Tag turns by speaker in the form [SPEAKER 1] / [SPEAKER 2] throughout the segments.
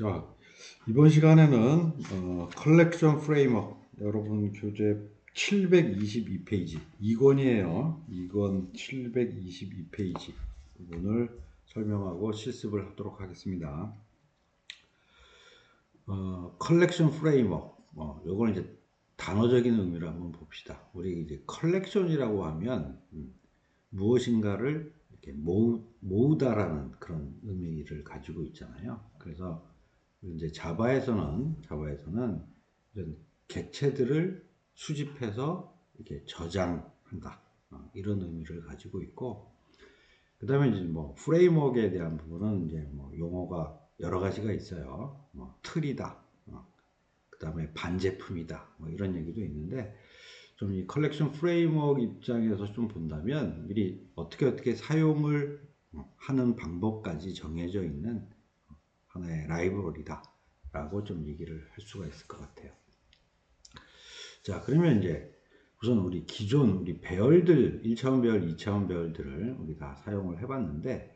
[SPEAKER 1] 자, 이번 시간에는 컬렉션 프레임워크 여러분 교재 722페이지 2권이에요. 2권 722페이지 부분을 설명하고 실습을 하도록 하겠습니다. 컬렉션 프레임워크 요거는 이제 단어적인 의미를 한번 봅시다. 우리 이제 컬렉션이라고 하면 무엇인가를 이렇게 모으다라는 그런 의미를 가지고 있잖아요. 그래서 이제 자바에서는 이런 객체들을 수집해서 이렇게 저장한다, 이런 의미를 가지고 있고, 그 다음에 이제 뭐 프레임워크에 대한 부분은 이제 뭐 용어가 여러 가지가 있어요. 뭐 틀이다, 그 다음에 반제품이다, 뭐 이런 얘기도 있는데, 좀 이 컬렉션 프레임워크 입장에서 좀 본다면 미리 어떻게 사용을 하는 방법까지 정해져 있는 하나의 라이브러리다 라고 좀 얘기를 할 수가 있을 것 같아요. 자, 그러면 이제 우선 우리 기존 우리 배열들 1차원 배열, 2차원 배열들을 우리 다 사용을 해봤는데,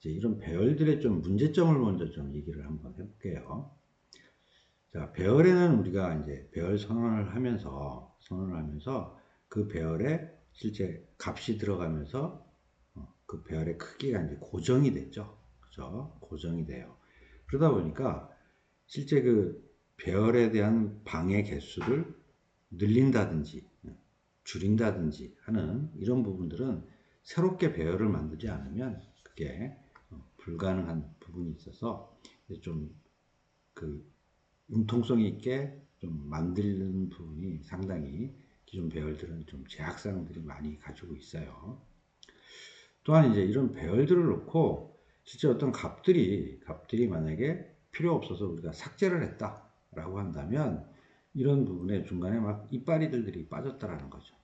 [SPEAKER 1] 이제 이런 배열들의 좀 문제점을 먼저 좀 얘기를 한번 해볼게요. 자, 배열에는 우리가 이제 배열 선언을 하면서 그 배열에 실제 값이 들어가면서 그 배열의 크기가 이제 고정이 됐죠. 그죠? 고정이 돼요. 그러다 보니까 실제 그 배열에 대한 방의 개수를 늘린다든지 줄인다든지 하는 이런 부분들은 새롭게 배열을 만들지 않으면 그게 불가능한 부분이 있어서 좀 그 융통성 있게 좀 만드는 부분이 상당히 기존 배열들은 좀 제약사항들이 많이 가지고 있어요. 또한 이제 이런 배열들을 놓고 실제 어떤 값들이 만약에 필요 없어서 우리가 삭제를 했다라고 한다면 이런 부분에 중간에 막 이빨이들이 빠졌다라는 거죠.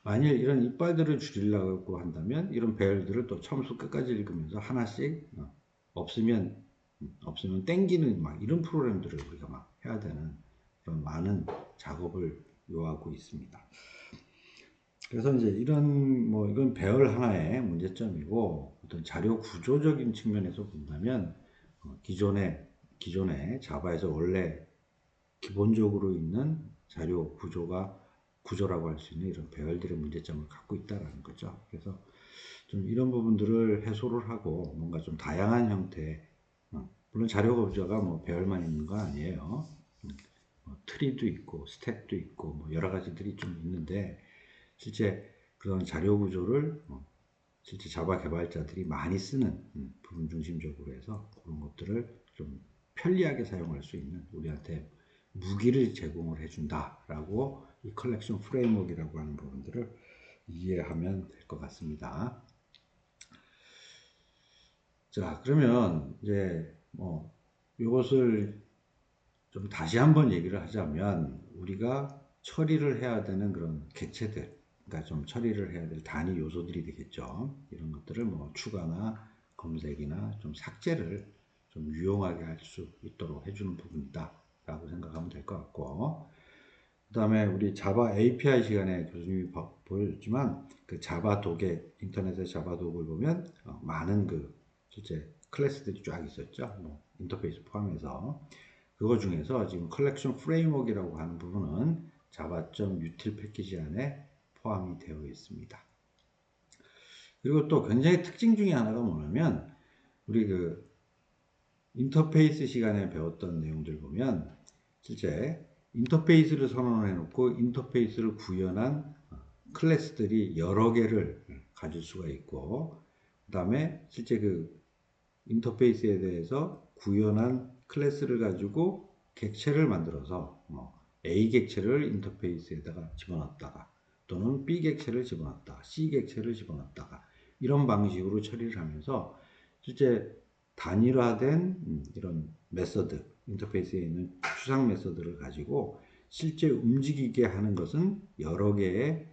[SPEAKER 1] 만일 이런 이빨들을 줄이려고 한다면 이런 배열들을 또 처음부터 끝까지 읽으면서 하나씩 없으면 땡기는 막 이런 프로그램들을 우리가 막 해야 되는 그런 많은 작업을 요하고 있습니다. 그래서 이제 이건 배열 하나의 문제점이고, 어떤 자료 구조적인 측면에서 본다면 기존에 자바에서 원래 기본적으로 있는 자료 구조라고 할 수 있는 이런 배열들의 문제점을 갖고 있다라는 거죠. 그래서 좀 이런 부분들을 해소를 하고 뭔가 좀 다양한 형태, 물론 자료 구조가 뭐 배열만 있는 거 아니에요. 뭐 트리도 있고 스택도 있고 뭐 여러 가지들이 좀 있는데, 실제 그런 자료 구조를 실제 자바 개발자들이 많이 쓰는 부분 중심적으로 해서 그런 것들을 좀 편리하게 사용할 수 있는 우리한테 무기를 제공을 해준다라고 이 컬렉션 프레임워크라고 하는 부분들을 이해하면 될 것 같습니다. 자, 그러면 이제 뭐 이것을 좀 다시 한번 얘기를 하자면, 우리가 처리를 해야 되는 그런 객체들, 그러니까 좀 처리를 해야 될 단위 요소들이 되겠죠. 이런 것들을 뭐 추가나 검색이나 좀 삭제를 좀 유용하게 할 수 있도록 해주는 부분이다 라고 생각하면 될 것 같고, 그 다음에 우리 자바 API 시간에 교수님이 보여줬지만 그 자바 독에, 인터넷의 자바 독을 보면 많은 그 실제 클래스들이 쫙 있었죠. 뭐 인터페이스 포함해서 그거 중에서 지금 컬렉션 프레임워크라고 하는 부분은 java.util 패키지 안에 포함이 되어 있습니다. 그리고 또 굉장히 특징 중에 하나가 뭐냐면, 우리 그 인터페이스 시간에 배웠던 내용들 보면 실제 인터페이스를 선언해 놓고 인터페이스를 구현한 클래스들이 여러 개를 가질 수가 있고, 그 다음에 실제 그 인터페이스에 대해서 구현한 클래스를 가지고 객체를 만들어서 A 객체를 인터페이스에다가 집어넣었다가, 또는 B 객체를 집어넣었다가 C 객체를 집어넣었다가 이런 방식으로 처리를 하면서 실제 단일화된 이런 메서드, 인터페이스에 있는 추상 메서드를 가지고 실제 움직이게 하는 것은 여러 개의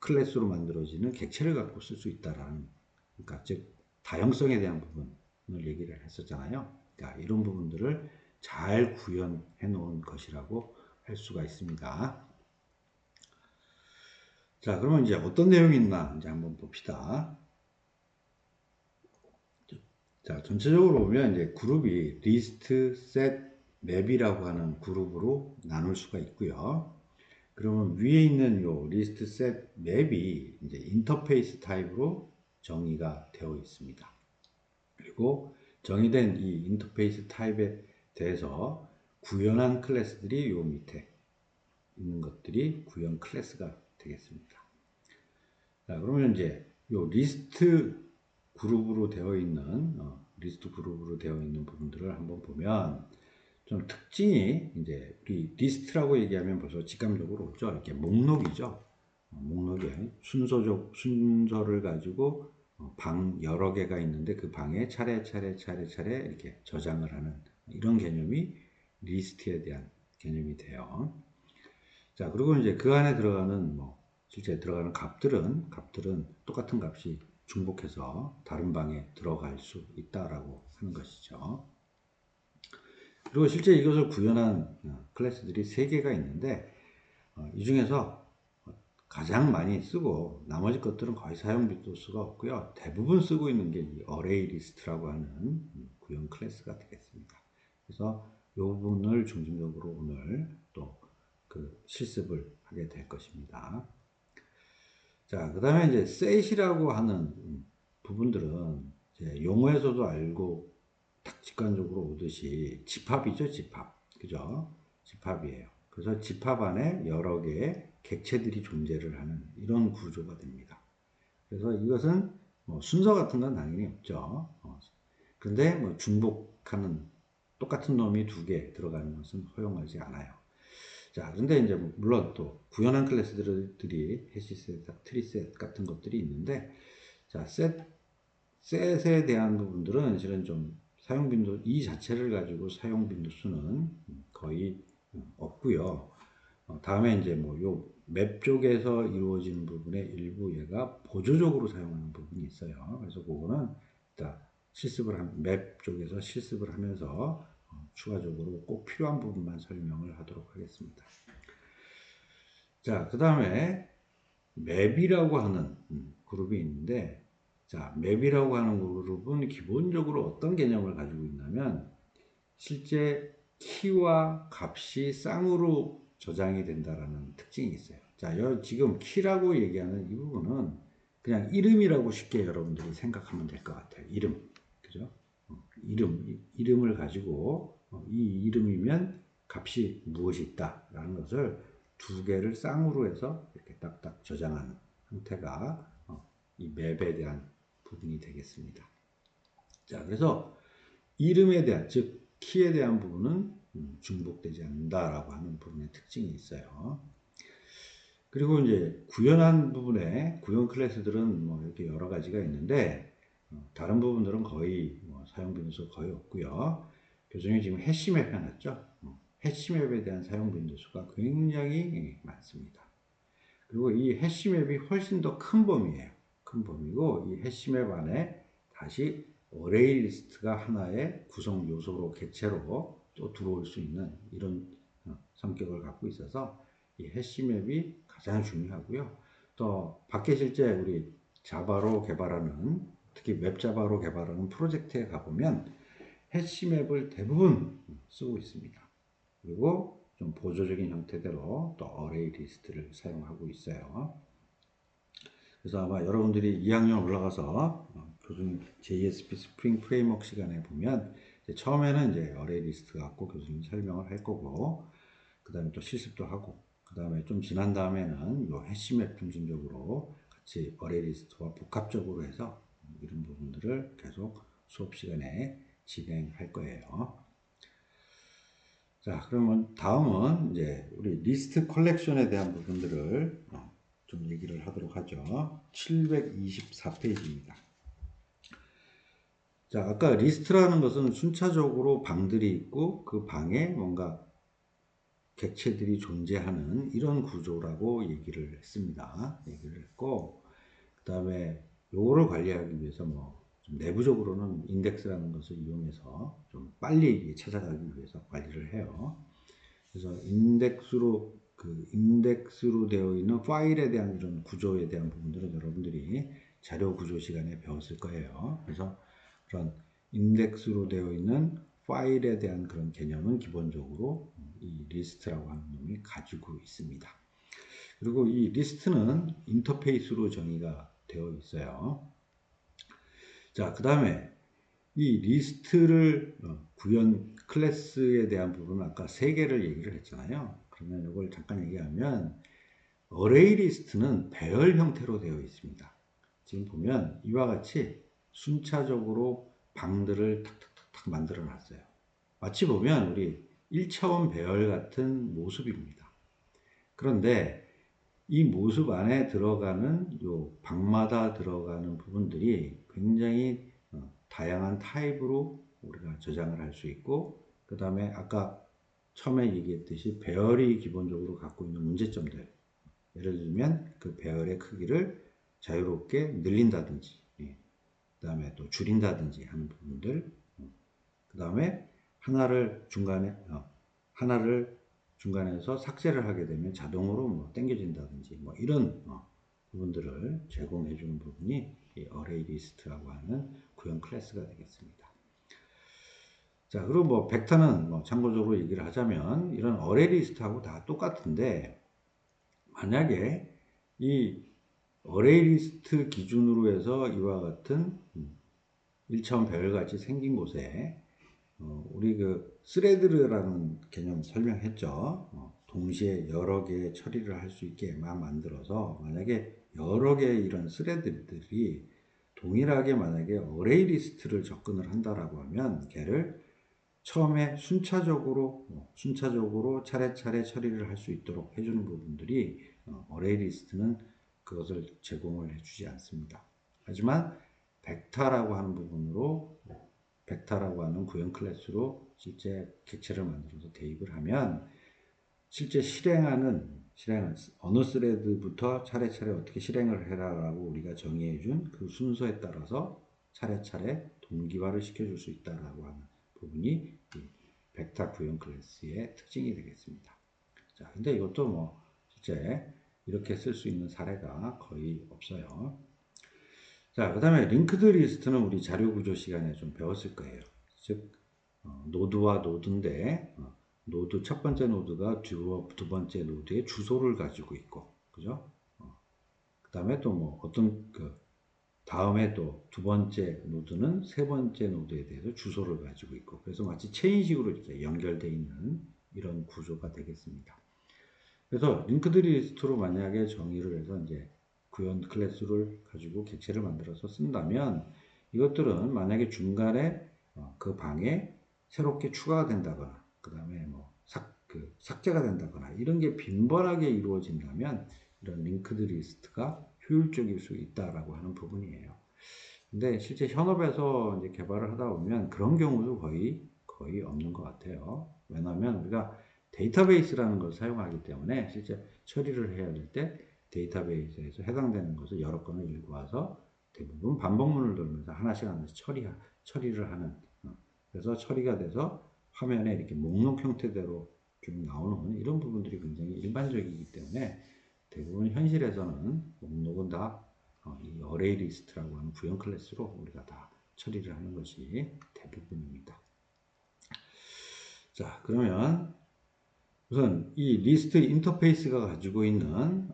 [SPEAKER 1] 클래스로 만들어지는 객체를 갖고 쓸 수 있다라는, 그러니까 즉 다양성에 대한 부분을 얘기를 했었잖아요. 그러니까 이런 부분들을 잘 구현해 놓은 것이라고 할 수가 있습니다. 자, 그러면 이제 어떤 내용이 있나 이제 한번 봅시다. 자, 전체적으로 보면 이제 그룹이 리스트, 셋, 맵이라고 하는 그룹으로 나눌 수가 있고요. 그러면 위에 있는 요 리스트, 셋, 맵이 이제 인터페이스 타입으로 정의가 되어 있습니다. 그리고 정의된 이 인터페이스 타입에 대해서 구현한 클래스들이 요 밑에 있는 것들이 구현 클래스가 되겠습니다. 자, 그러면 이제 요 리스트 그룹으로 되어 있는 부분들을 한번 보면 좀 특징이 이제 우리 리스트라고 얘기하면 벌써 직감적으로 오죠. 이렇게 목록이죠. 목록에 순서를 가지고 방 여러 개가 있는데 그 방에 차례차례 이렇게 저장을 하는 이런 개념이 리스트에 대한 개념이 돼요. 자, 그리고 이제 그 안에 들어가는 실제 들어가는 값들은 똑같은 값이 중복해서 다른 방에 들어갈 수 있다라고 하는 것이죠. 그리고 실제 이것을 구현한 클래스들이 3개가 있는데 이 중에서 가장 많이 쓰고 나머지 것들은 거의 사용 빈도수가 없고요. 대부분 쓰고 있는 게 이 어레이 리스트라고 하는 구현 클래스가 되겠습니다. 그래서 이 부분을 중심적으로 오늘 또 그 실습을 하게 될 것입니다. 자, 그 다음에 이제 셋이라고 하는 부분들은 이제 용어에서도 알고 딱 직관적으로 오듯이 집합이죠, 집합. 그죠? 집합이에요. 그래서 집합 안에 여러 개의 객체들이 존재를 하는 이런 구조가 됩니다. 그래서 이것은 순서 같은 건 당연히 없죠. 그런데 중복하는 똑같은 놈이 2개 들어가는 것은 허용하지 않아요. 자, 그런데 이제 물론 또 구현한 클래스들이 해시셋, 트리셋 같은 것들이 있는데, 자, 셋에 대한 부분들은 실은 좀 이 자체를 가지고 사용 빈도수는 거의 없고요. 다음에 이제 요 맵 쪽에서 이루어지는 부분의 일부 얘가 보조적으로 사용하는 부분이 있어요. 그래서 그거는 일단 맵 쪽에서 실습을 하면서 추가적으로 꼭 필요한 부분만 설명을 하도록 하겠습니다. 자, 그 다음에 맵이라고 하는 그룹이 있는데, 자, 맵이라고 하는 그룹은 기본적으로 어떤 개념을 가지고 있냐면 실제 키와 값이 쌍으로 저장이 된다라는 특징이 있어요. 자, 지금 키라고 얘기하는 이 부분은 그냥 이름이라고 쉽게 여러분들이 생각하면 될 것 같아요. 이름. 그죠? 이름을 가지고 이 이름이면 값이 무엇이 있다라는 것을 2개를 쌍으로 해서 이렇게 딱딱 저장하는 형태가 이 맵에 대한 부분이 되겠습니다. 자, 그래서 이름에 대한, 즉 키에 대한 부분은 중복되지 않는다라고 하는 부분의 특징이 있어요. 그리고 이제 구현한 부분에 구현 클래스들은 이렇게 여러 가지가 있는데 다른 부분들은 거의 사용 빈도수가 거의 없고요. 교수님이 지금 해시맵 해놨죠. 해시맵에 대한 사용 빈도수가 굉장히 많습니다. 그리고 이 해시맵이 훨씬 더 큰 범위예요. 큰 범위고 이 해시맵 안에 다시 어레이 리스트가 하나의 구성 요소로 객체로 또 들어올 수 있는 이런 성격을 갖고 있어서 이 해시맵이 가장 중요하고요. 또 밖에 실제 우리 자바로 개발하는 특히 웹자바로 개발하는 프로젝트에 가보면 해시맵을 대부분 쓰고 있습니다. 그리고 좀 보조적인 형태대로 또 어레이 리스트를 사용하고 있어요. 그래서 아마 여러분들이 2학년 올라가서 교수님 JSP 스프링 프레임워크 시간에 보면 처음에는 이제 어레이 리스트 갖고 교수님 설명을 할 거고 그 다음에 또 실습도 하고 그 다음에 좀 지난 다음에는 요 해시맵 중심적으로 같이 어레이 리스트와 복합적으로 해서 이런 부분들을 계속 수업 시간에 진행할 거예요. 자, 그러면 다음은 이제 우리 리스트 컬렉션에 대한 부분들을 좀 얘기를 하도록 하죠. 724페이지입니다. 자, 아까 리스트라는 것은 순차적으로 방들이 있고 그 방에 뭔가 객체들이 존재하는 이런 구조라고 얘기를 했습니다. 얘기를 했고, 그 다음에 요거를 관리하기 위해서 좀 내부적으로는 인덱스라는 것을 이용해서 좀 빨리 찾아가기 위해서 관리를 해요. 그래서 인덱스로 되어 있는 파일에 대한 이런 구조에 대한 부분들은 여러분들이 자료 구조 시간에 배웠을 거예요. 그래서 그런 인덱스로 되어 있는 파일에 대한 그런 개념은 기본적으로 이 리스트라고 하는 놈이 가지고 있습니다. 그리고 이 리스트는 인터페이스로 정의가 되어 있어요. 자, 그 다음에 이 리스트를 구현 클래스에 대한 부분은 아까 세 개를 얘기를 했잖아요. 그러면 이걸 잠깐 얘기하면 어레이 리스트는 배열 형태로 되어 있습니다. 지금 보면 이와 같이 순차적으로 방들을 탁탁탁 만들어 놨어요. 마치 보면 우리 1차원 배열 같은 모습입니다. 그런데 이 모습 안에 들어가는 요 방마다 들어가는 부분들이 굉장히 다양한 타입으로 우리가 저장을 할 수 있고, 그 다음에 아까 처음에 얘기했듯이 배열이 기본적으로 갖고 있는 문제점들, 예를 들면 그 배열의 크기를 자유롭게 늘린다든지, 그 다음에 또 줄인다든지 하는 부분들, 그 다음에 하나를 중간에서 삭제를 하게 되면 자동으로 뭐 당겨진다든지 뭐 이런 부분들을 제공해 주는 부분이 이 어레이 리스트라고 하는 구형 클래스가 되겠습니다. 자, 그리고 뭐 벡터는 뭐 참고적으로 얘기를 하자면 이런 어레이 리스트하고 다 똑같은데, 만약에 이 어레이 리스트 기준으로 해서 이와 같은 1차원 배열같이 생긴 곳에 우리 그 스레드라는 개념 설명했죠. 동시에 여러 개의 처리를 할 수 있게만 만들어서, 만약에 여러 개의 이런 스레드들이 동일하게 만약에 어레이 리스트를 접근을 한다라고 하면 걔를 처음에 순차적으로 차례차례 처리를 할 수 있도록 해주는 부분들이 어레이 리스트는 그것을 제공을 해주지 않습니다. 하지만 벡터라고 하는 부분으로, 벡터라고 하는 구형 클래스로 실제 객체를 만들어서 대입을 하면 실제 실행하는 어느 스레드부터 차례차례 어떻게 실행을 해라라고 우리가 정의해 준 그 순서에 따라서 차례차례 동기화를 시켜줄 수 있다라고 하는 부분이 벡터 구형 클래스의 특징이 되겠습니다. 자, 근데 이것도 뭐 실제 이렇게 쓸 수 있는 사례가 거의 없어요. 자, 그 다음에 링크드 리스트는 우리 자료 구조 시간에 좀 배웠을 거예요. 즉, 노드와 노드인데, 노드 첫 번째 노드가 두 번째 노드의 주소를 가지고 있고, 그죠? 그 다음에 또 뭐 어떤 다음에 또 두 번째 노드는 세 번째 노드에 대해서 주소를 가지고 있고, 그래서 마치 체인식으로 이렇게 연결되어 있는 이런 구조가 되겠습니다. 그래서 링크드 리스트로 만약에 정의를 해서 이제 구현 클래스를 가지고 객체를 만들어서 쓴다면, 이것들은 만약에 중간에 그 방에 새롭게 추가가 된다거나, 그 다음에 뭐 삭제가 된다거나 이런 게 빈번하게 이루어진다면 이런 링크드 리스트가 효율적일 수 있다라고 하는 부분이에요. 근데 실제 현업에서 이제 개발을 하다 보면 그런 경우도 거의 없는 것 같아요. 왜냐하면 우리가 데이터베이스라는 걸 사용하기 때문에 실제 처리를 해야 될 때 데이터베이스에서 해당되는 것을 여러 건을 읽고 와서 대부분 반복문을 돌면서 하나씩 처리를 하는, 그래서 처리가 돼서 화면에 이렇게 목록 형태대로 좀 나오는 이런 부분들이 굉장히 일반적이기 때문에 대부분 현실에서는 목록은 다 이 어레이 리스트라고 하는 구형 클래스로 우리가 다 처리를 하는 것이 대부분입니다. 자, 그러면 우선 이 리스트 인터페이스가 가지고 있는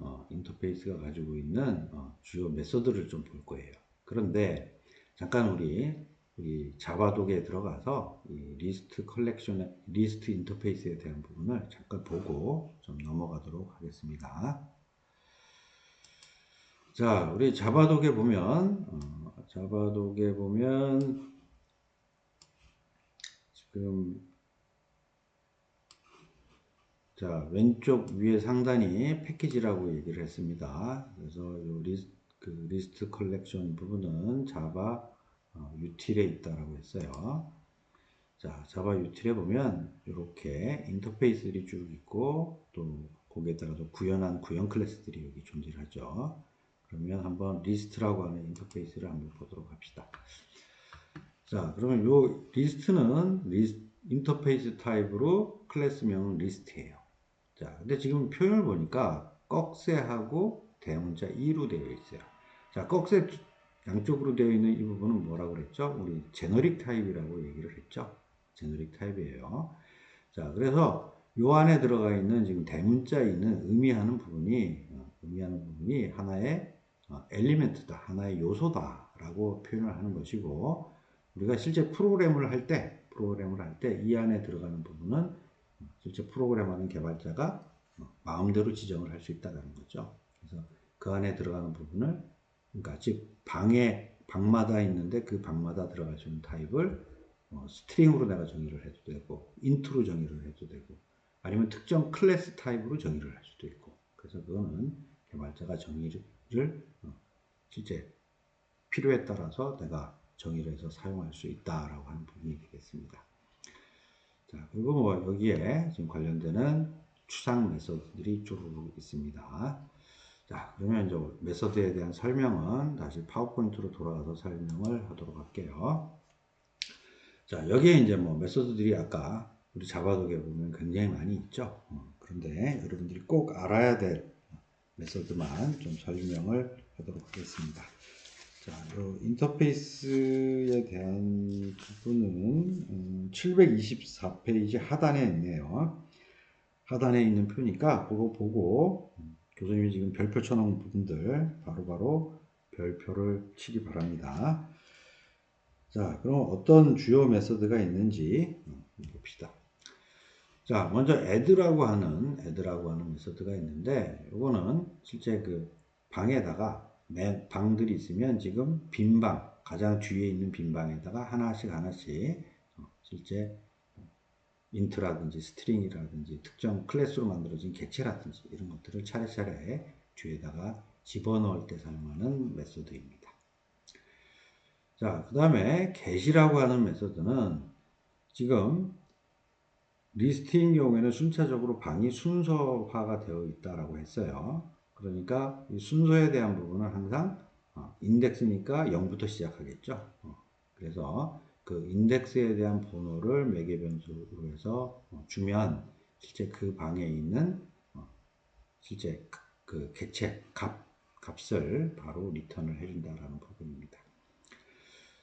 [SPEAKER 1] 주요 메소드를 좀 볼 거예요. 그런데 잠깐 우리 자바독에 들어가서 이 리스트 인터페이스에 대한 부분을 잠깐 보고 좀 넘어가도록 하겠습니다. 자, 우리 자바독에 보면 지금 자, 왼쪽 위에 상단이 패키지라고 얘기를 했습니다. 그래서 리스트 컬렉션 부분은 자바 유틸에 있다라고 했어요. 자, 자바 유틸에 보면 이렇게 인터페이스들이 쭉 있고, 또 거기에 따라서 구현한 구형 클래스들이 여기 존재를 하죠. 그러면 한번 리스트라고 하는 인터페이스를 한번 보도록 합시다. 자, 그러면 요 리스트는 인터페이스 타입으로 클래스명은 리스트예요. 자, 근데 지금 표현을 보니까 꺽쇠하고 대문자 2로 되어 있어요. 자, 꺽쇠 양쪽으로 되어 있는 이 부분은 뭐라고 그랬죠? 우리 제너릭 타입이라고 얘기를 했죠. 제너릭 타입이에요. 자, 그래서 요 안에 들어가 있는 지금 대문자에 있는 의미하는 부분이 하나의 엘리멘트다, 하나의 요소다라고 표현을 하는 것이고, 우리가 실제 프로그램을 할 때 이 안에 들어가는 부분은 실제 프로그램하는 개발자가 마음대로 지정을 할 수 있다는 거죠. 그래서 그 안에 들어가는 부분을, 그러니까 즉 방마다 있는데 그 방마다 들어갈 수 있는 타입을 스트링으로 내가 정의를 해도 되고, 인트로 정의를 해도 되고, 아니면 특정 클래스 타입으로 정의를 할 수도 있고. 그래서 그거는 개발자가 정의를 실제 필요에 따라서 내가 정의를 해서 사용할 수 있다라고 하는 부분이 되겠습니다. 자, 그리고 뭐 여기에 지금 관련되는 추상 메소드들이 쭉 있습니다. 자, 그러면 이제 메소드에 대한 설명은 다시 파워포인트로 돌아가서 설명을 하도록 할게요. 자, 여기에 이제 뭐 메소드들이 아까 우리 자바독에 보면 굉장히 많이 있죠. 그런데 여러분들이 꼭 알아야 될 메소드만 좀 설명을 하도록 하겠습니다. 자, 요 인터페이스에 대한 부분은 724페이지 하단에 있네요. 하단에 있는 표니까 그거 보고 교수님이 지금 별표 쳐놓은 부분들 바로바로 별표를 치기 바랍니다. 자, 그럼 어떤 주요 메소드가 있는지 봅시다. 자, 먼저 add라고 하는 메소드가 있는데, 이거는 실제 그 방에다가 방들이 있으면 지금 빈 방, 가장 뒤에 있는 빈 방에다가 하나씩 실제 인트라든지 스트링이라든지 특정 클래스로 만들어진 객체라든지 이런 것들을 차례차례 뒤에다가 집어넣을 때 사용하는 메소드입니다. 자, 그 다음에 get이라고 하는 메소드는 지금 리스트인 경우에는 순차적으로 방이 순서화가 되어 있다라고 했어요. 그러니까 이 순서에 대한 부분은 항상 인덱스니까 0부터 시작하겠죠. 그래서 그 인덱스에 대한 번호를 매개 변수로 해서 주면 실제 그 방에 있는 실제 그 객체 값을 바로 리턴을 해준다라는 부분입니다.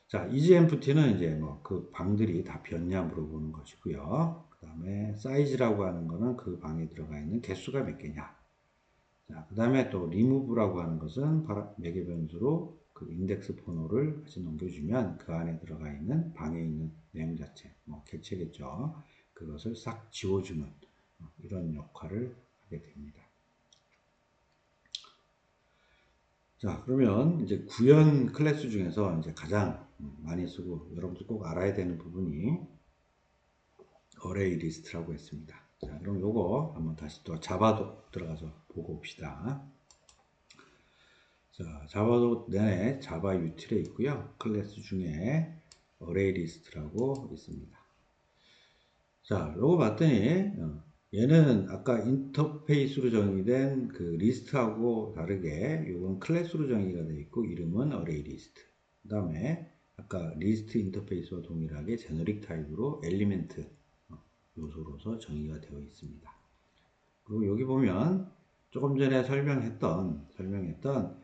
[SPEAKER 1] 자, EasyEmpty는 이제 뭐 그 방들이 다 비었냐 물어보는 것이고요. 그 다음에 size라고 하는 거는 그 방에 들어가 있는 개수가 몇 개냐. 자, 그 다음에 또 remove라고 하는 것은 매개 변수로 그 인덱스 번호를 같이 넘겨주면 그 안에 들어가 있는 방에 있는 내용 자체, 뭐 객체겠죠. 그것을 싹 지워주는 이런 역할을 하게 됩니다. 자, 그러면 이제 구현 클래스 중에서 이제 가장 많이 쓰고 여러분들 꼭 알아야 되는 부분이 어레이 리스트라고 했습니다. 자, 그럼 요거 한번 다시 또 자바도 들어가서 보고 봅시다. 자, 자바도 내에 자바 유틸에 있고요. 클래스 중에 어레이 리스트라고 있습니다. 자, 요거 봤더니 얘는 아까 인터페이스로 정의된 그 리스트하고 다르게 요건 클래스로 정의가 되어 있고 이름은 어레이 리스트. 그 다음에 아까 리스트 인터페이스와 동일하게 제너릭 타입으로 엘리멘트 요소로서 정의가 되어 있습니다. 그리고 여기 보면 조금 전에 설명했던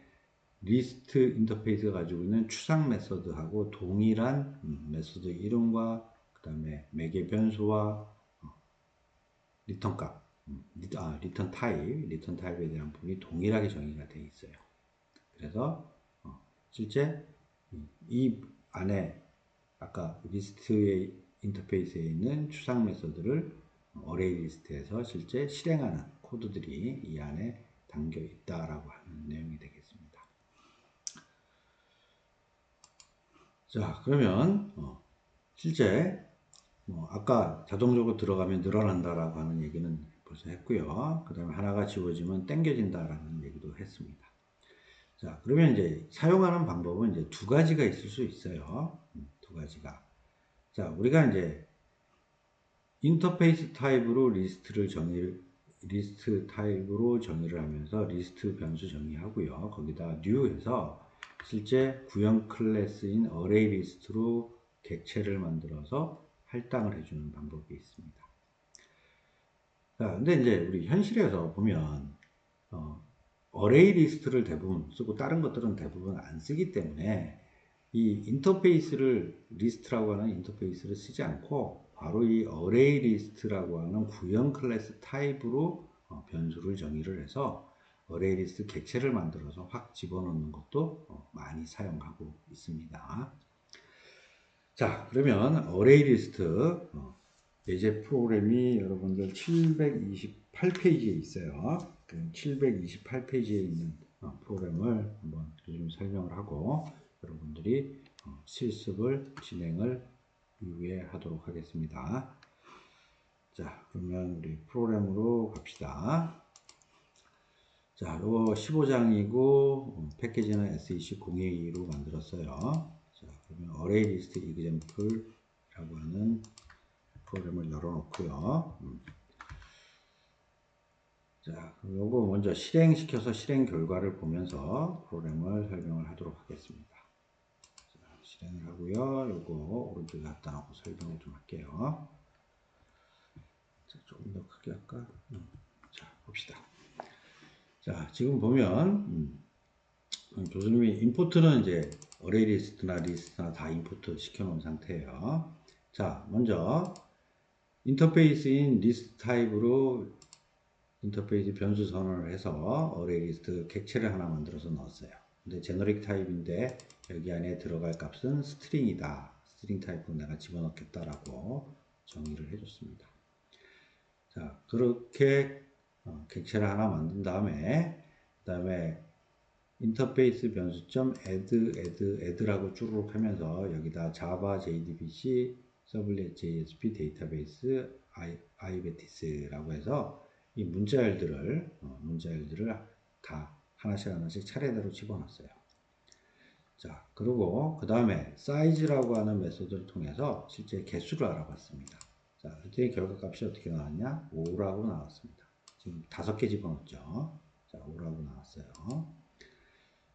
[SPEAKER 1] 리스트 인터페이스가 가지고 있는 추상 메서드하고 동일한 메서드 이름과 그 다음에 매개 변수와 리턴 값, 리턴 타입에 대한 부분이 동일하게 정의가 되어 있어요. 그래서 실제 이 안에 아까 리스트의 인터페이스에 있는 추상 메서드를 어레이 리스트에서 실제 실행하는 코드들이 이 안에 담겨 있다라고 하는 내용이 되겠습니다. 자, 그러면 실제 아까 자동적으로 들어가면 늘어난다라고 하는 얘기는 벌써 했고요. 그 다음에 하나가 지워지면 당겨진다라는 얘기도 했습니다. 자, 그러면 이제 사용하는 방법은 이제 두 가지가 있을 수 있어요. 두 가지가. 자, 우리가 이제 인터페이스 타입으로 리스트 타입으로 정의를 하면서 리스트 변수 정의하고요. 거기다 뉴해서 실제 구형 클래스인 어레이 리스트로 객체를 만들어서 할당을 해주는 방법이 있습니다. 자, 근데 이제 우리 현실에서 보면 어레이 리스트를 대부분 쓰고 다른 것들은 대부분 안 쓰기 때문에 이 인터페이스를 리스트라고 하는 인터페이스를 쓰지 않고 바로 이 어레이 리스트라고 하는 구형 클래스 타입으로 변수를 정의를 해서 어레이 리스트 객체를 만들어서 확 집어넣는 것도 많이 사용하고 있습니다. 자, 그러면 어레이 리스트 예제 프로그램이 여러분들 728페이지에 있어요. 그 728페이지에 있는 프로그램을 한번 좀 설명을 하고 여러분들이 실습을 진행을 이후에 하도록 하겠습니다. 자, 그러면 우리 프로그램으로 갑시다. 자, 이거 15장이고 패키지는 SEC022로 만들었어요. 자, 그러면 어레이 리스트 example라고 하는 프로그램을 열어놓고요. 자, 그럼 요거 먼저 실행시켜서 실행 결과를 보면서 프로그램을 설명을 하도록 하겠습니다. 자, 실행을 하고요. 요거 오른쪽에 갖다 놓고 설명을 좀 할게요. 자, 조금 더 크게 할까? 자, 봅시다. 자, 지금 보면 교수님이 인포트는 이제 어레이 리스트나 리스트나 다 인포트 시켜놓은 상태예요. 자, 먼저 인터페이스인 리스트 타입으로 인터페이스 변수 선언을 해서 어레이 리스트 객체를 하나 만들어서 넣었어요. 근데 제너릭 타입인데 여기 안에 들어갈 값은 스트링이다. 스트링 타입으로 내가 집어넣겠다라고 정의를 해줬습니다. 자, 그렇게 객체를 하나 만든 다음에 그 다음에 인터페이스 변수점 add라고 쭈르륵 하면서 여기다 java jdbc 서블릿 jsp 데이터베이스 ibetis라고 해서 이 문자열들을 다 하나씩 차례대로 집어넣었어요. 자, 그리고 그 다음에 size라고 하는 메소드를 통해서 실제 개수를 알아봤습니다. 자, 그랬더니 결과값이 어떻게 나왔냐? 5라고 나왔습니다. 지금 5개 집어넣었죠. 자, 5라고 나왔어요.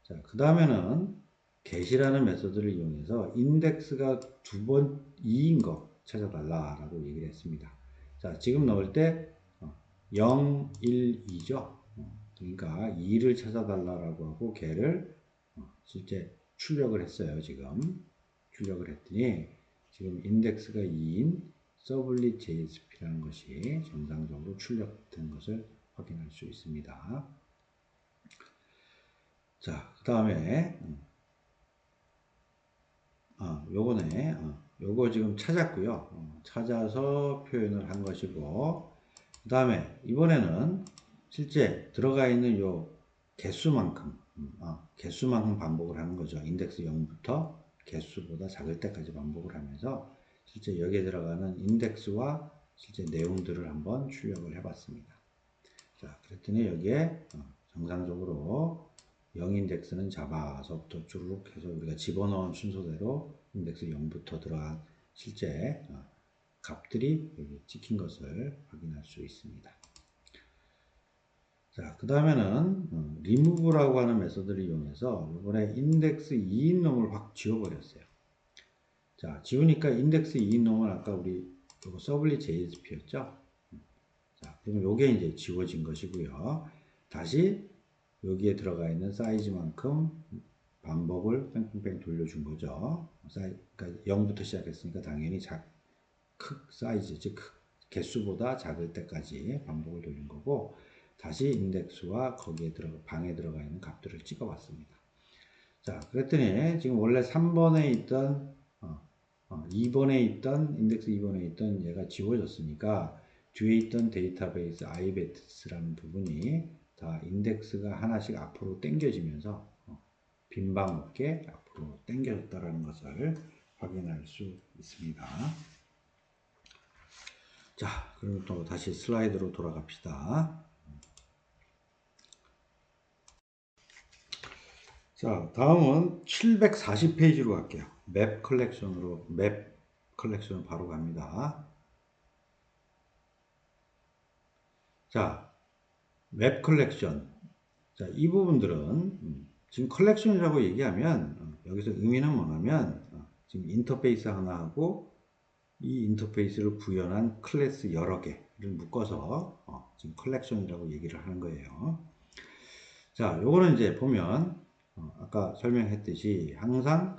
[SPEAKER 1] 자, 그 다음에는 get이라는 메소드를 이용해서 인덱스가 2번 2인 거 찾아달라라고 얘기를 했습니다. 자, 지금 넣을 때 0, 1, 2죠. 그러니까 2를 찾아달라라고 하고 걔를 실제 출력을 했어요. 지금 출력을 했더니 지금 인덱스가 2인 서블릿 JSP라는 것이 정상적으로 출력된 것을 확인할 수 있습니다. 자, 그 다음에 요거 지금 찾았고요. 찾아서 표현을 한 것이고 그 다음에 이번에는 실제 들어가 있는 요 개수만큼 개수만큼 반복을 하는 거죠. 인덱스 0부터 개수보다 작을 때까지 반복을 하면서 실제 여기에 들어가는 인덱스와 실제 내용들을 한번 출력을 해봤습니다. 자, 그랬더니 여기에 정상적으로 0인덱스는 잡아서부터 쭉 해서 우리가 집어넣은 순서대로 인덱스 0부터 들어간 실제 값들이 여기 찍힌 것을 확인할 수 있습니다. 자, 그 다음에는 remove라고 하는 메소드를 이용해서 이번에 인덱스 2인 놈을 확 지워버렸어요. 자, 지우니까 인덱스 2인 놈은 아까 우리 이거 서블릿 JSP였죠? 자, 그러면 요게 이제 지워진 것이고요. 다시 여기에 들어가 있는 사이즈만큼 반복을 뺑뺑뺑 돌려준 거죠. 그러니까 0부터 시작했으니까 당연히 사이즈, 즉 개수보다 작을 때까지 반복을 돌린 거고 다시 인덱스와 거기에 방에 들어가 있는 값들을 찍어봤습니다. 자, 그랬더니 지금 원래 3번에 있던 2번에 있던 인덱스 2번에 있던 얘가 지워졌으니까 뒤에 있던 데이터베이스 ibetis라는 부분이 다 인덱스가 하나씩 앞으로 당겨지면서 빈방 없게 앞으로 당겨졌다는 것을 확인할 수 있습니다. 자, 그럼 또 다시 슬라이드로 돌아갑시다. 자, 다음은 740페이지로 갈게요. 맵 컬렉션으로 바로 갑니다. 자, 맵 컬렉션. 자, 이 부분들은 지금 컬렉션이라고 얘기하면 여기서 의미는 뭐냐면 지금 인터페이스 하나하고 이 인터페이스를 구현한 클래스 여러 개를 묶어서 지금 컬렉션이라고 얘기를 하는 거예요. 자, 요거는 이제 보면 아까 설명했듯이 항상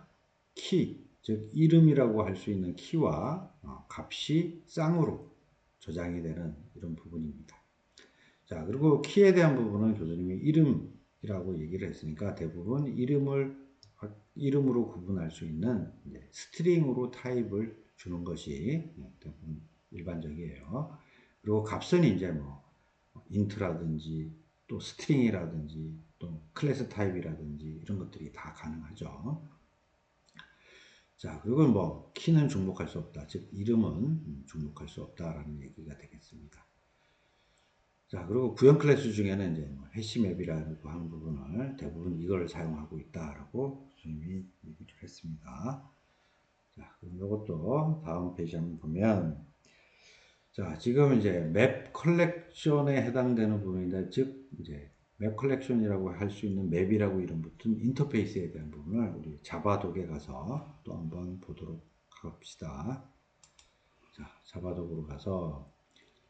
[SPEAKER 1] 키, 즉 이름이라고 할 수 있는 키와 값이 쌍으로 저장이 되는 이런 부분입니다. 자, 그리고 키에 대한 부분은 교수님이 이름이라고 얘기를 했으니까 대부분 이름으로 구분할 수 있는 스트링으로 타입을 주는 것이 대부분 일반적이에요. 그리고 값은 이제 뭐 인트라든지 또 스트링이라든지 또 클래스 타입이라든지 이런 것들이 다 가능하죠. 자, 그리고 뭐 키는 중복할 수 없다. 즉 이름은 중복할 수 없다라는 얘기가 되겠습니다. 자, 그리고 구형 클래스 중에는 이제 뭐 해시맵이라고 하는 부분을 대부분 이걸 사용하고 있다라고 교수님이 얘기를 했습니다. 자, 그럼 이것도 다음 페이지 한번 보면, 자, 지금 이제 맵 컬렉션에 해당되는 부분인데, 즉 이제 맵 컬렉션이라고 할 수 있는 맵이라고 이름 붙은 인터페이스에 대한 부분을 우리 자바독에 가서 또 한번 보도록 합시다. 자, 자바독으로 가서,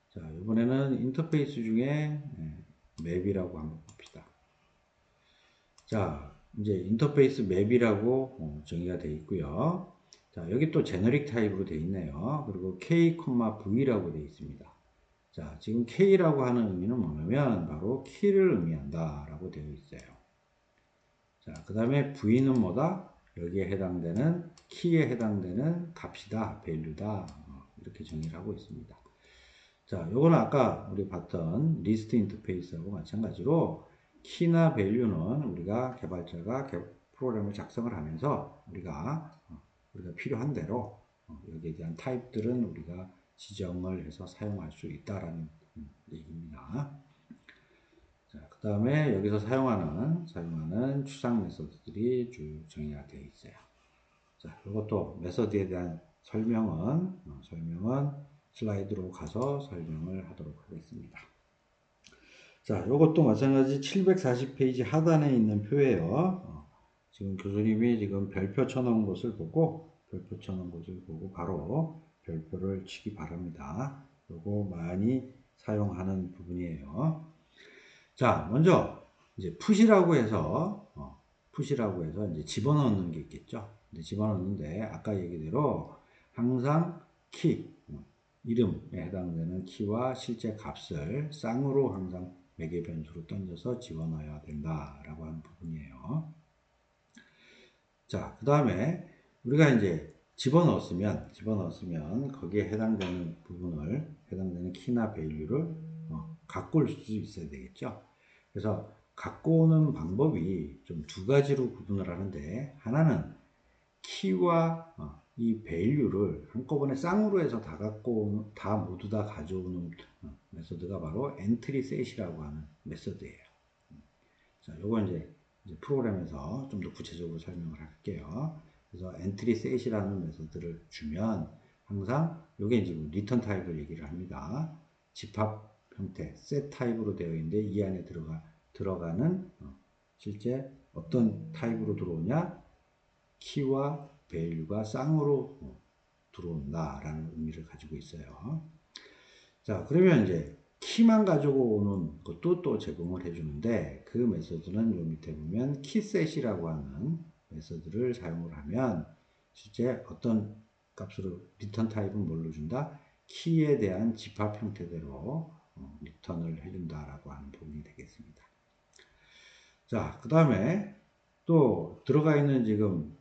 [SPEAKER 1] 자, 이번에는 인터페이스 중에 맵이라고 한번 봅시다. 자, 이제 인터페이스 맵이라고 정의가 되어 있고요. 자, 여기 또 제너릭 타입으로 되어 있네요. 그리고 K, V라고 되어 있습니다. 자, 지금 K라고 하는 의미는 뭐냐면 바로 키를 의미한다 라고 되어 있어요. 자, 그 다음에 V는 뭐다? 여기에 해당되는 키에 해당되는 값이다, value다, 이렇게 정의를 하고 있습니다. 자, 요거는 아까 우리 봤던 리스트 인터페이스하고 마찬가지로 키나 value는 우리가 개발자가 프로그램을 작성을 하면서 우리가 필요한 대로 여기에 대한 타입들은 우리가 지정을 해서 사용할 수 있다라는 얘기입니다. 자, 그 다음에 여기서 사용하는 추상 메소드들이 쭉 정의가 되어 있어요. 자, 이것도 메소드에 대한 설명은 슬라이드로 가서 설명을 하도록 하겠습니다. 자, 이것도 마찬가지 740페이지 하단에 있는 표예요. 지금 교수님이 지금 별표 쳐놓은 것을 보고 바로 별표를 치기 바랍니다. 요거 많이 사용하는 부분이에요. 자, 먼저 이제 푸시라고 해서 이제 집어넣는 게 있겠죠. 집어넣는데 아까 얘기대로 항상 키, 이름에 해당되는 키와 실제 값을 쌍으로 항상 매개 변수로 던져서 집어넣어야 된다라고 하는 부분이에요. 자, 그 다음에 우리가 이제 집어넣었으면 거기에 해당되는 키나 밸류를 갖고 올 수 있어야 되겠죠. 그래서 갖고 오는 방법이 좀 두 가지로 구분을 하는데, 하나는 키와 이 밸류를 한꺼번에 쌍으로 해서 모두 다 가져오는 메소드가 바로 엔트리 셋이라고 하는 메소드예요. 자, 요거 이제 프로그램에서 좀 더 구체적으로 설명을 할게요. 그래서 엔트리 셋이라는 메소드를 주면 항상 요게 이제 리턴 타입을 얘기를 합니다. 집합 형태 셋 타입으로 되어 있는데 이 안에 들어가는 실제 어떤 타입으로 들어오냐, 키와 밸류가 쌍으로 들어온다라는 의미를 가지고 있어요. 자, 그러면 이제 키만 가지고 오는 것도 또 제공을 해주는데, 그 메소드는 요 밑에 보면 키셋이라고 하는 메소드를 사용을 하면 실제 어떤 값으로 리턴 타입은 뭘로 준다? 키에 대한 집합 형태대로 리턴을 해준다라고 하는 부분이 되겠습니다. 자, 그 다음에 또 들어가 있는 지금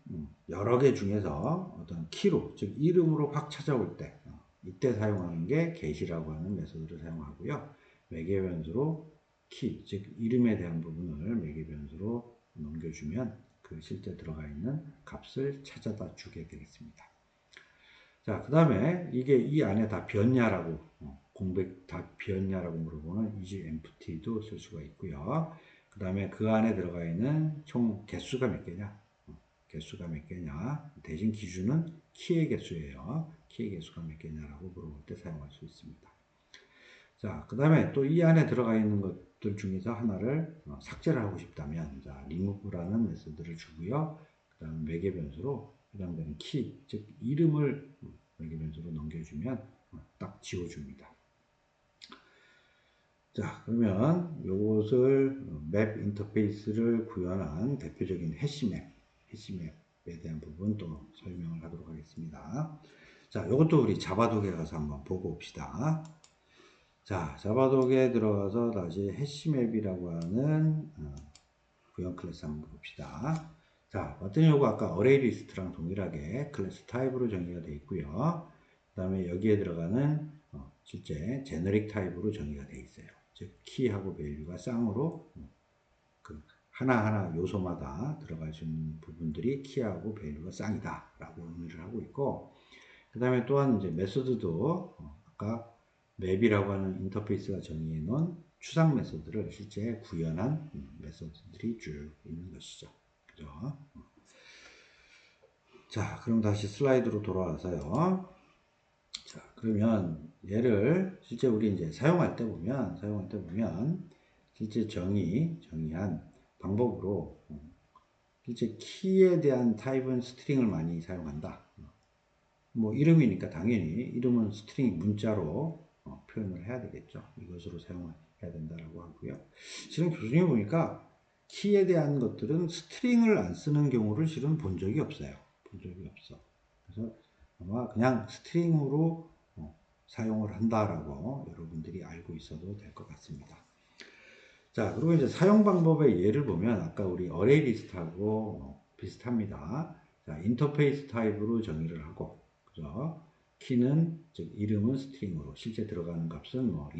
[SPEAKER 1] 여러 개 중에서 어떤 키로, 즉 이름으로 확 찾아올 때 이때 사용하는 게 get이라고 하는 메소드를 사용하고요. 매개 변수로 키, 즉 이름에 대한 부분을 매개 변수로 넘겨주면 그 실제 들어가 있는 값을 찾아다 주게 되겠습니다. 자, 그 다음에 이게 이 안에 다 비었냐라고 공백 다 비었냐라고 물어보는 is empty도 쓸 수가 있고요. 그 다음에 그 안에 들어가 있는 총 개수가 몇 개냐? 대신 기준은 키의 개수예요. 키의 개수가 몇 개냐라고 물어볼 때 사용할 수 있습니다. 자, 그 다음에 또 이 안에 들어가 있는 것들 중에서 하나를 삭제를 하고 싶다면, 자, remove라는 메소드를 주고요. 그 다음 매개 변수로 해당되는 키, 즉 이름을 매개 변수로 넘겨주면 딱 지워줍니다. 자, 그러면 요것을 맵 인터페이스를 구현한 대표적인 해시맵에 대한 부분 또 설명을 하도록 하겠습니다. 자, 요것도 우리 자바독에 가서 한번 보고 옵시다. 자, 자바독에 들어가서 다시 해시맵이라고 하는 구현 클래스 한번 봅시다. 자, 봤더니 요거 아까 어레이 리스트랑 동일하게 클래스 타입으로 정의가 되어 있고요. 그 다음에 여기에 들어가는 실제 제너릭 타입으로 정의가 되어 있어요. 즉 키하고 밸류가 쌍으로 그 하나하나 요소마다 들어갈 수 있는 부분들이 키하고 밸류가 쌍이다 라고 의미를 하고 있고, 그 다음에 또한 이제 메소드도 아까 맵이라고 하는 인터페이스가 정의해 놓은 추상 메소드를 실제 구현한 메소드들이 쭉 있는 것이죠. 그죠? 자, 그럼 다시 슬라이드로 돌아와서요. 자, 그러면 얘를 실제 우리 이제 사용할 때 보면 실제 정의한 방법으로 실제 키에 대한 타입은 스트링을 많이 사용한다. 뭐 이름이니까 당연히 이름은 스트링 문자로 표현을 해야 되겠죠. 이것으로 사용해야 된다라고 하고요. 실은 교수님 보니까 키에 대한 것들은 스트링을 안 쓰는 경우를 실은 본 적이 없어요. 본 적이 없어. 그래서 아마 그냥 스트링으로 사용을 한다라고 여러분들이 알고 있어도 될 것 같습니다. 자, 그리고 이제 사용 방법의 예를 보면 아까 우리 어레이 리스트하고 비슷합니다. 자, 인터페이스 타입으로 정의를 하고, 그죠? 키는, 즉, 이름은 스트링으로, 실제 들어가는 값은 뭐,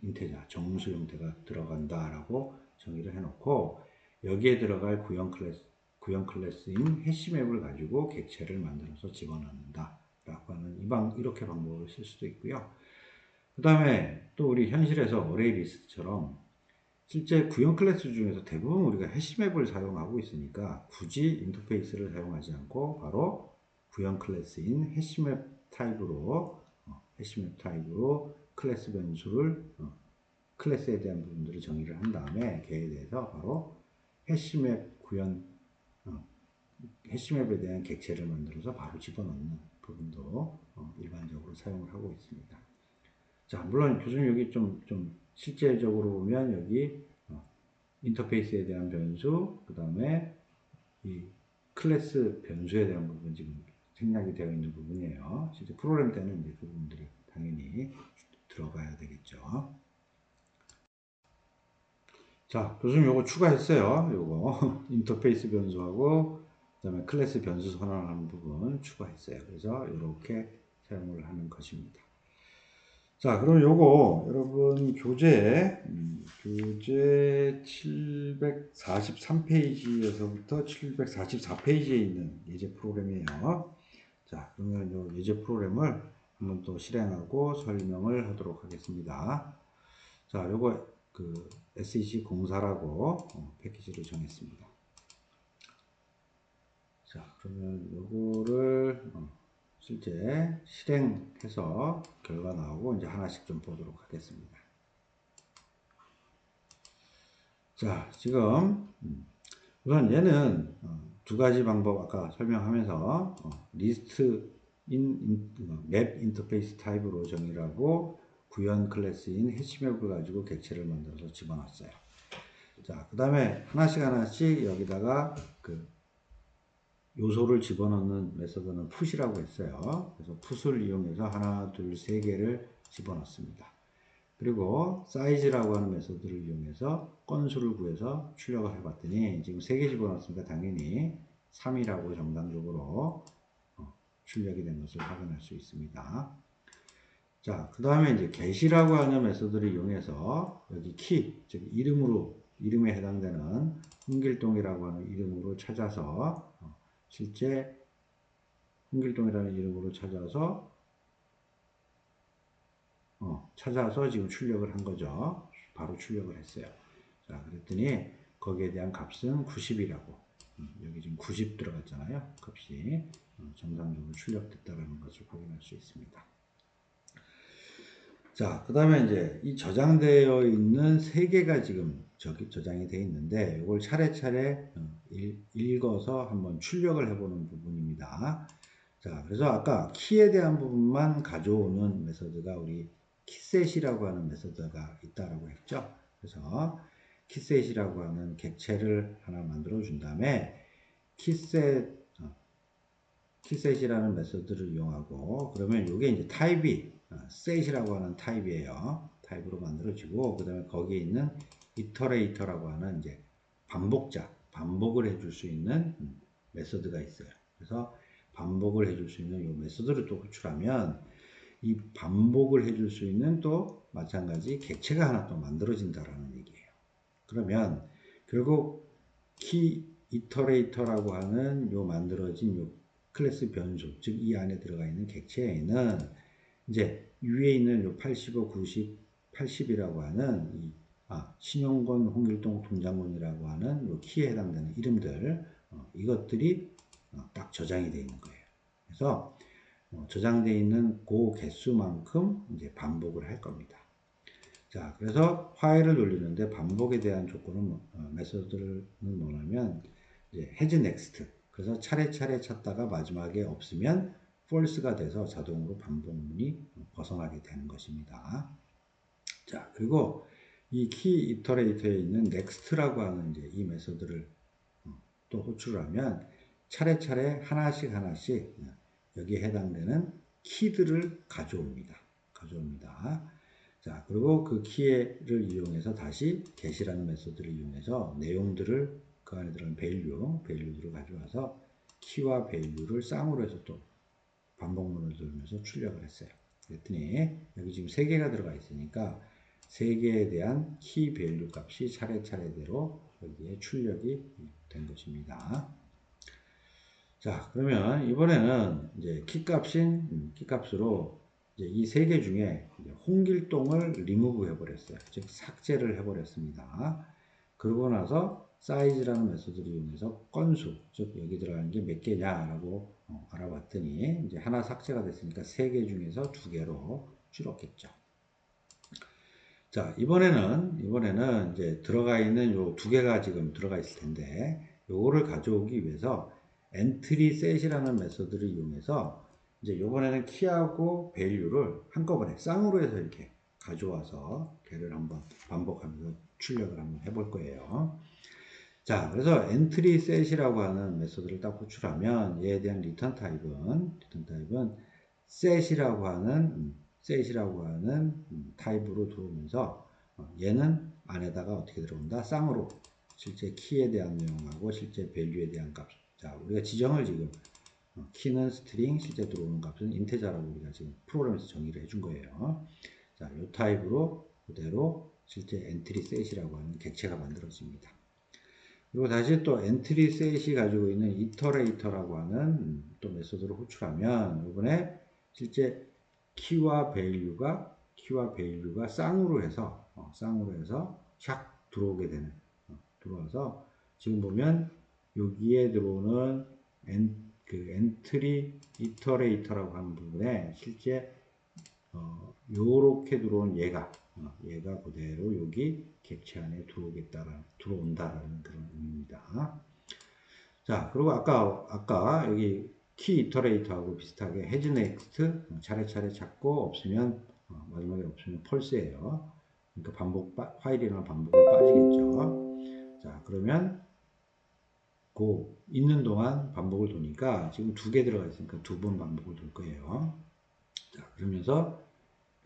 [SPEAKER 1] 인테자, 정수 형태가 들어간다라고 정의를 해놓고, 여기에 들어갈 구형 클래스인 해시맵을 가지고 객체를 만들어서 집어넣는다. 라고 하는, 이렇게 방법을 쓸 수도 있고요. 그 다음에 또 우리 현실에서 어레이 리스트처럼 실제 구형 클래스 중에서 대부분 우리가 해시맵을 사용하고 있으니까 굳이 인터페이스를 사용하지 않고 바로 구형 클래스인 해시맵 타입으로 클래스 변수를 클래스에 대한 부분들을 정의를 한 다음에 걔에 대해서 바로 해시맵 구현 해시맵에 대한 객체를 만들어서 바로 집어넣는 부분도 일반적으로 사용을 하고 있습니다. 자, 물론 교수님 여기 좀 실제적으로 보면 여기 인터페이스에 대한 변수, 그 다음에 이 클래스 변수에 대한 부분 지금 생략이 되어 있는 부분이에요. 실제 프로그램 때는 이제 그 부분들이 당연히 들어가야 되겠죠. 자, 교수님 요거 추가했어요. 요거 인터페이스 변수하고 그다음에 클래스 변수 선언하는 부분 추가했어요. 그래서 이렇게 사용을 하는 것입니다. 자, 그럼 요거 여러분 교재 743페이지에서부터 744페이지에 있는 예제 프로그램이에요. 자, 그러면 요 예제 프로그램을 한번 또 실행하고 설명을 하도록 하겠습니다. 자, 요거 그 SEC04라고 패키지를 정했습니다. 자, 그러면 요거를 실제 실행해서 결과 나오고 이제 하나씩 좀 보도록 하겠습니다. 자, 지금 우선 얘는 두 가지 방법 아까 설명하면서 리스트 맵 인터페이스 타입으로 정의를 하고 구현 클래스인 해시맵을 가지고 객체를 만들어서 집어넣었어요. 자, 그 다음에 하나씩 여기다가 그 요소를 집어넣는 메서드는 풋이라고 했어요. 그래서 풋을 이용해서 하나, 둘, 세 개를 집어넣습니다. 그리고 사이즈라고 하는 메서드를 이용해서 건수를 구해서 출력을 해봤더니 지금 3개 집어넣었으니까 당연히 3이라고 정당적으로 출력이 된 것을 확인할 수 있습니다. 자, 그 다음에 이제 get이라고 하는 메서드를 이용해서 여기 키, 즉 이름에 해당되는 홍길동이라고 하는 이름으로 찾아서 실제 홍길동이라는 이름으로 찾아서 지금 출력을 한 거죠. 바로 출력을 했어요. 자, 그랬더니 거기에 대한 값은 90이라고 여기 지금 90 들어갔잖아요. 값이 정상적으로 출력됐다는 것을 확인할 수 있습니다. 자, 그 다음에 이제 이 저장되어 있는 세 개가 지금 저장이 되어 있는데 이걸 차례차례 읽어서 한번 출력을 해보는 부분입니다. 자, 그래서 아까 키에 대한 부분만 가져오는 메서드가 우리 키셋이라고 하는 메소드가 있다라고 했죠. 그래서 키셋이라고 하는 객체를 하나 만들어 준 다음에 키셋이라는 메소드를 이용하고, 그러면 이게 이제 타입이 set이라고 하는 타입이에요. 타입으로 만들어지고, 그 다음에 거기에 있는 이터레이터라고 하는 이제 반복을 해줄 수 있는 메소드가 있어요. 그래서 반복을 해줄 수 있는 이 메소드를 또 호출하면 이 반복을 해줄 수 있는 또 마찬가지 객체가 하나 또 만들어진다라는 얘기예요. 그러면 결국 키 이터레이터라고 하는 요 만들어진 요 클래스 변수, 즉 이 안에 들어가 있는 객체에는 이제 위에 있는 요 85, 90, 80이라고 하는 신용권, 홍길동, 동장군이라고 하는 요 키에 해당되는 이름들, 이것들이 딱 저장이 되어 있는 거예요. 그래서 저장되어 있는 그 개수만큼 이제 반복을 할 겁니다. 자, 그래서 화일을 돌리는데 반복에 대한 조건은 메소드는 뭐냐면 이제 has next. 그래서 차례차례 찾다가 마지막에 없으면 false가 돼서 자동으로 반복문이 벗어나게 되는 것입니다. 자, 그리고 이 키 이터레이터에 있는 next라고 하는 이제 이 메소드를 또 호출을 하면 차례차례 하나씩 여기에 해당되는 키들을 가져옵니다. 자, 그리고 그 키를 이용해서 다시 get이라는 메소드를 이용해서 내용들을 그 안에 들어간 value들을 가져와서 키와 value를 쌍으로 해서 또 반복문을 돌면서 출력을 했어요. 그랬더니 여기 지금 3개가 들어가 있으니까 3개에 대한 키 밸류 값이 차례차례대로 여기에 출력이 된 것입니다. 자, 그러면 이번에는 이제 키값으로 이제 이 3개 중에 홍길동을 리무브 해버렸어요. 즉 삭제를 해버렸습니다. 그러고 나서 사이즈라는 메소드를 이용해서 건수, 즉 여기 들어가는 게 몇 개냐라고 알아봤더니 이제 하나 삭제가 됐으니까 3개 중에서 2개로 줄었겠죠. 자, 이번에는 이제 들어가 있는 요 2개가 지금 들어가 있을 텐데 요거를 가져오기 위해서 엔트리 셋이라는 메소드를 이용해서 이제 요번에는 키하고 밸류를 한꺼번에 쌍으로 해서 이렇게 가져와서 걔를 한번 반복하면서 출력을 한번 해볼 거예요. 자, 그래서 엔트리 셋이라고 하는 메소드를 딱 호출하면 얘에 대한 리턴 타입은 셋이라고 하는 타입으로 들어오면서 얘는 안에다가 어떻게 들어온다? 쌍으로 실제 키에 대한 내용하고 실제 밸류에 대한 값. 자, 우리가 지정을 지금 키는 스트링, 실제 들어오는 값은 인테저라고 우리가 지금 프로그램에서 정의를 해준 거예요. 자, 이 타입으로 그대로 실제 엔트리 셋이라고 하는 객체가 만들어집니다. 그리고 다시 또 엔트리 셋이 가지고 있는 이터레이터라고 하는 또 메소드를 호출하면 이번에 실제 키와 밸류가 쌍으로 해서 샥 들어오게 되는 들어와서 지금 보면 여기에 들어오는 엔트리 이터레이터라고 하는 부분에 실제 요렇게 들어온 얘가 그대로 여기 객체 안에 들어온다라는 그런 의미입니다. 자, 그리고 아까 여기 키 이터레이터하고 비슷하게 has next 차례차례 찾고 없으면 마지막에 없으면 false예요. 그러니까 화일이라는 반복을 빠지겠죠. 자, 그러면 있는 동안 반복을 도니까 지금 2개 들어가 있으니까 2번 반복을 돌 거예요. 자, 그러면서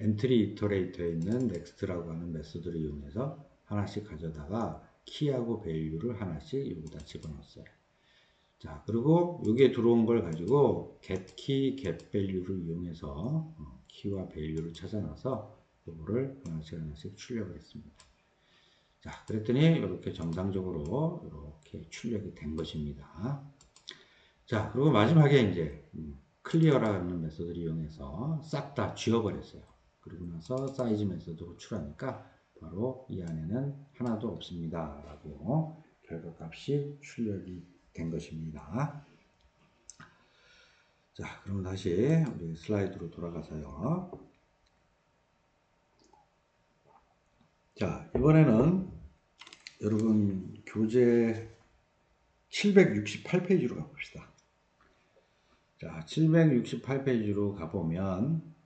[SPEAKER 1] 엔트리 이터레이터에 있는 next라고 하는 메소드를 이용해서 하나씩 가져다가 키하고 밸류를 하나씩 여기다 집어넣었어요. 자, 그리고 여기에 들어온 걸 가지고 getKey, getValue를 이용해서 키와 밸류를 찾아놔서 이거를 하나씩 출력을 했습니다. 자, 그랬더니 이렇게 정상적으로 이렇게 출력이 된 것입니다. 자, 그리고 마지막에 이제 클리어라는 메소드를 이용해서 싹 다 지워버렸어요. 그리고 나서 사이즈 메소드 호출하니까 바로 이 안에는 하나도 없습니다 라고 결과값이 출력이 된 것입니다. 자, 그럼 다시 우리 슬라이드로 돌아가서요. 자, 이번에는 여러분 교재 768페이지로 가봅시다. 자, 768페이지로 가보면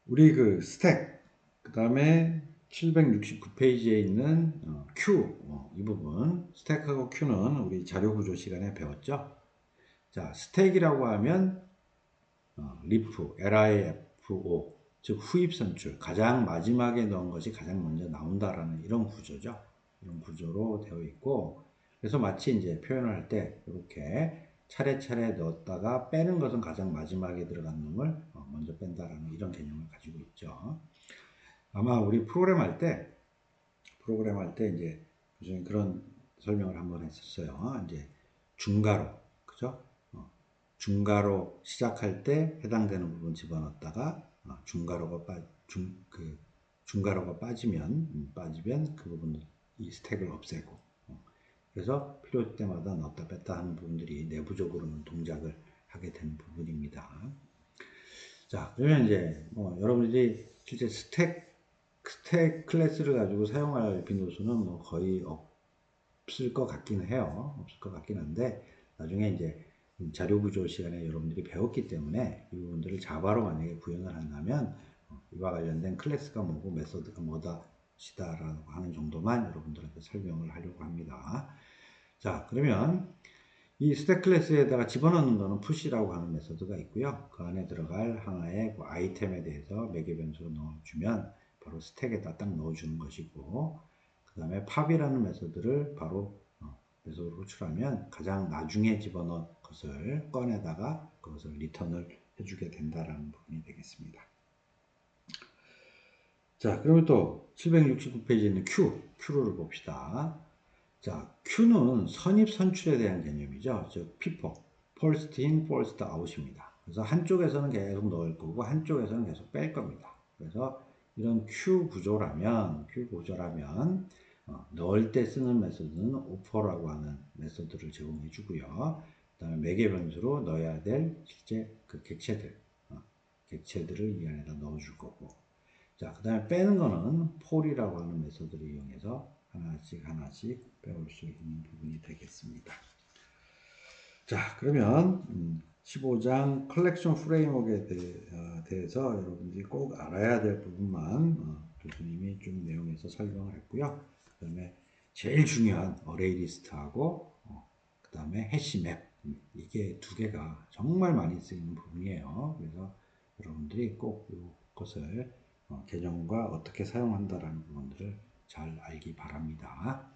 [SPEAKER 1] 우리 그 스택, 그 다음에 769페이지에 있는 Q, 이 부분, 스택하고 Q는 우리 자료 구조 시간에 배웠죠? 자, 스택이라고 하면 리프, LIFO, 즉 후입 선출, 가장 마지막에 넣은 것이 가장 먼저 나온다라는 이런 구조죠. 이런 구조로 되어 있고, 그래서 마치 이제 표현을 할 때 이렇게 차례차례 넣었다가 빼는 것은 가장 마지막에 들어간 놈을 먼저 뺀다라는 이런 개념을 가지고 있죠. 아마 우리 프로그램 할 때 이제 그중에 그런 설명을 한번 했었어요. 이제 중괄호, 그죠? 중괄호 시작할 때 해당되는 부분 집어넣었다가 중괄호가 빠지면 그 부분 이 스택을 없애고 그래서 필요 때마다 넣었다 뺐다 하는 부분들이 내부적으로는 동작을 하게 되는 부분입니다. 자, 그러면 이제 여러분들이 실제 스택 클래스를 가지고 사용할 빈도수는 거의 없을 것 같긴 해요. 없을 것 같긴 한데 나중에 이제 자료 구조 시간에 여러분들이 배웠기 때문에 이 부분들을 자바로 만약에 구현을 한다면 이와 관련된 클래스가 뭐고 메서드가 뭐다시다라고 하는 정도만 여러분들한테 설명을 하려고 합니다. 자, 그러면 이 스택 클래스에다가 집어넣는 거는 푸시라고 하는 메서드가 있고요. 그 안에 들어갈 하나의 그 아이템에 대해서 매개 변수로 넣어주면 바로 스택에다 딱 넣어주는 것이고, 그 다음에 팝이라는 메서드를 바로 메서드로 호출하면 가장 나중에 집어넣은 것을 꺼내다가 그것을 리턴을 해주게 된다라는 부분이 되겠습니다. 자, 그러면 또 769페이지에 있는 Q를 봅시다. 자, Q는 선입 선출에 대한 개념이죠. 즉, FIFO, First in, First out입니다. 그래서 한쪽에서는 계속 넣을 거고 한쪽에서는 계속 뺄 겁니다. 그래서 이런 Q 구조라면 넣을 때 쓰는 메소드는 offer라고 하는 메소드를 제공해 주고요. 그 다음에 매개 변수로 넣어야 될 실제 그 객체들을 이 안에다 넣어 줄 거고, 자, 그 다음에 빼는 거는 폴이라고 하는 메소드를 이용해서 하나씩 빼올 수 있는 부분이 되겠습니다. 자, 그러면 15장 컬렉션 프레임워크에 대해서 여러분들이 꼭 알아야 될 부분만 교수님이 좀 내용에서 설명을 했고요. 그 다음에 제일 중요한 어레이 리스트하고 그 다음에 해시맵, 이게 두 개가 정말 많이 쓰이는 부분이에요. 그래서 여러분들이 꼭 이것을 계정과 어떻게 사용한다라는 부분들을 잘 알기 바랍니다.